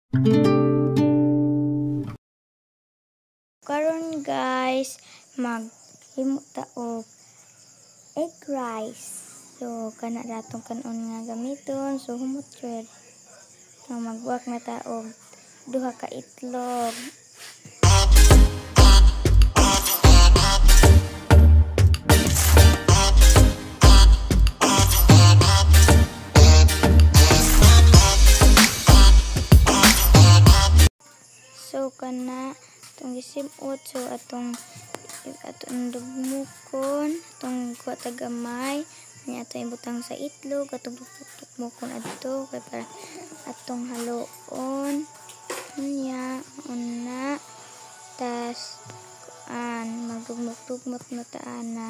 Karon guys, maghimo ta og egg rice. So kana ratong kanon nga gamiton. So humot jud. Magbuwak na ta og duha ka itlog. So kana itong gisimot, so atong dugmukon, atong kuha tagamay, niya atong ibutang sa itlog, atong dugmukon adto kay para atong haluon niya una tas magdugmok-dugmok na ta ana.